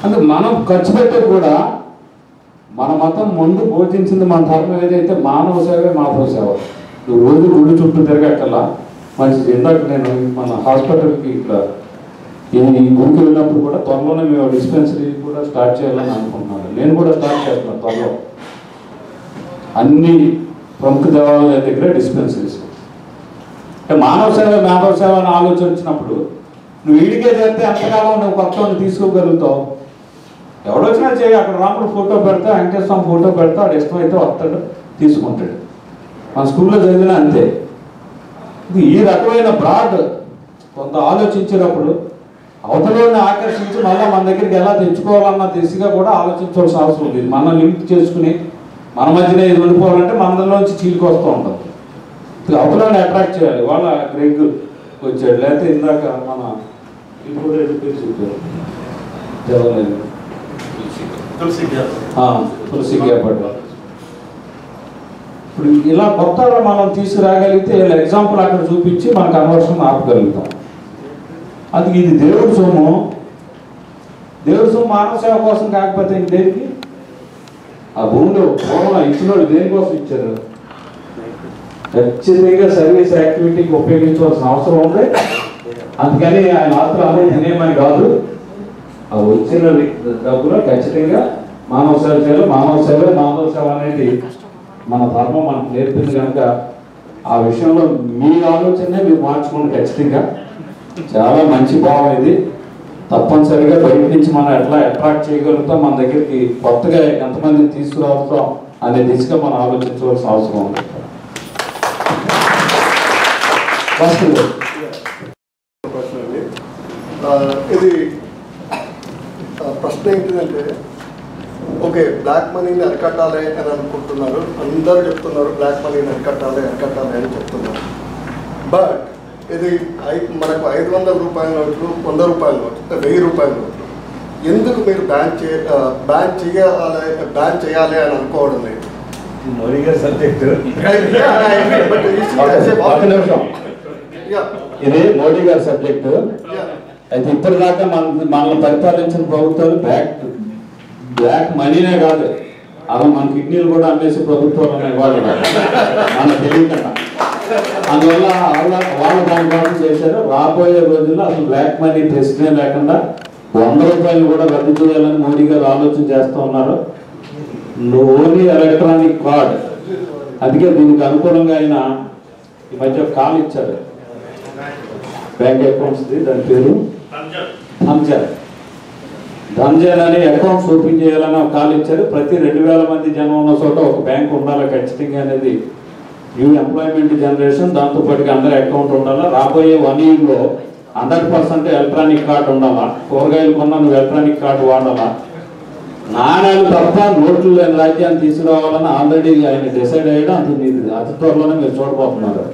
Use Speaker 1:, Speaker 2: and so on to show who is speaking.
Speaker 1: అంటే మనం ఖర్చు పెట్టేది కూడా మన మతం ముందు బోధించింది మన ధర్మం ఏదైతే మానవ సేవే మాధవ సేవ. నువ్వు రోజు గుళ్ళు చుట్టూ తిరగక్కల్లా మంచిది. ఇందాక నేను మన హాస్పిటల్కి ఇక్కడ ఈ గుడికి వెళ్ళినప్పుడు కూడా త్వరలోనే మేము డిస్పెన్సరీ కూడా స్టార్ట్ చేయాలని అనుకుంటున్నాను. నేను కూడా స్టార్ట్ చేస్తున్నాను త్వరలో. అన్ని ప్రముఖ దేవాలయాల దగ్గర డిస్పెన్సరీస్. అంటే మానవ సేవ అని ఆలోచించినప్పుడు నువ్వు వీడికే చేస్తే ఎంతకాలం నువ్వు కొత్తని తీసుకోగలుగుతావు? ఎవడొచ్చినా చేయి. అక్కడ రాముడు ఫోటో పెడతా, వెంకటేశ్వర స్వామి ఫోటో పెడతా, వాడు ఇష్టమైతే వస్తాడు, తీసుకుంటాడు. మన స్కూల్లో చదివినా అంతే. ఈ రకమైన బ్రాడ్ కొంత ఆలోచించినప్పుడు అవతలని ఆకర్షించి మళ్ళీ మన దగ్గరికి ఎలా తెచ్చుకోవాలన్న దిశగా కూడా ఆలోచించవలసిన అవసరం ఉంది. మనం లిమిట్ చేసుకుని మన మధ్యనే ఇది ఉండిపోవాలంటే మనలోంచి చీలికి వస్తూ ఉంటుంది. అవతలని అట్రాక్ట్ చేయాలి. వాళ్ళ గ్రెగ్ వచ్చాడు, లేకపోతే ఇందాక మన ఇప్పుడు పేరు చెప్పారు దేవాలయం తులసి గ్యాపడ్డ. ఇప్పుడు ఇలా కొత్తగా మనం తీసుకురాగలిగితే ఎగ్జాంపుల్ అక్కడ చూపించి మన కన్వర్షన్ ఆపగలుగుతాం. అది ఇది దేవుడి సొమ్ము. దేవుడి సొమ్ము మానవ సేవ కోసం కాకపోతే ఇంకేంటి? ఆ భూమిలో పూర్వం ఇచ్చిన వాళ్ళు దేనికోసం ఇచ్చారు? ఖచ్చితంగా సర్వీస్ యాక్టివిటీకి ఉపయోగించవలసిన అవసరం ఉంది. అందుకని ఆయన ఆస్తులు అమలు తినేమని కాదు, ఆ వచ్చిన డబ్బులో ఖచ్చితంగా మానవ సేవ చేయాలి. మానవ సేవ అనేది మన ధర్మం మనకు నేర్పింది కనుక ఆ విషయంలో మీ ఆలోచనే మీరు మార్చుకోండి. ఖచ్చితంగా చాలా మంచి భావం ఇది. తప్పనిసరిగా బయట నుంచి మనం ఎట్లా అట్రాక్ట్ చేయగలుగుతాం, మన దగ్గరికి కొత్తగా ఎంతమందిని తీసుకురావతాం అనే దిశగా మనం ఆలోచించవలసిన అవసరం ఉంది.
Speaker 2: ఇది ప్రశ్న ఏంటిదంటే, ఓకే బ్లాక్ మనీని అరికట్టాలి అని అనుకుంటున్నారు, అందరూ చెప్తున్నారు బ్లాక్ మనీని అరికట్టాలి అని చెప్తున్నారు. బట్ ఇది మనకు 500 రూపాయల నోట్లు, 100 రూపాయల నోట్లు, 1000 రూపాయల నోట్లు ఎందుకు మీరు బ్యాన్ చేయాలి అని అనుకోవడం లేదు?
Speaker 1: మోడీ గారి సబ్జెక్టు ఇది. మోడీ గారి సబ్జెక్టు అయితే ఇప్పటిదాకా మనల్ని పరిపాలించిన ప్రభుత్వాలు బ్లాక్ మనీనే కాదు, అలా మన కిడ్నీలు కూడా అమ్మేసి ప్రభుత్వాలు అనేవాళ్ళు మన తెలియకుండా. అందువల్ల వాళ్ళు దాని కోసం చేశారు. రాబోయే రోజుల్లో అసలు బ్లాక్ మనీ ప్రశ్నే లేకుండా 100 రూపాయలు కూడా రద్దు చేయాలని మోడీ గారు ఆలోచన చేస్తూ ఉన్నారు. Only electronic card. అందుకే దీనికి అనుకూలంగా ఆయన ఈ మధ్య కాల్ ఇచ్చారు బ్యాంక్ అకౌంట్స్ది. దాని పేరు ధన్జన్ అని అకౌంట్స్ ఓపెన్ చేయాలని ఒక కాల్ ఇచ్చారు. ప్రతి 2000 మంది జనం ఉన్న చోట ఒక బ్యాంక్ ఉండాలి ఖచ్చితంగా అనేది న్యూ ఎంప్లాయ్మెంట్ జనరేషన్. దాంతోపాటుగా అందరి అకౌంట్ ఉండాలా. రాబోయే 1 yearలో 100% ఎలక్ట్రానిక్ కార్డు ఉండాలా. కూరగాయలు కొన్నా నువ్వు ఎలక్ట్రానిక్ కార్డు వాడాలా. నాణ్యాలు తప్ప నోట్లు లేని రాజ్యాన్ని తీసుకురావాలని ఆల్రెడీ ఆయన డిసైడ్ అయ్యడం. అతి త్వరలోనే మీరు చూడబోతున్నారు.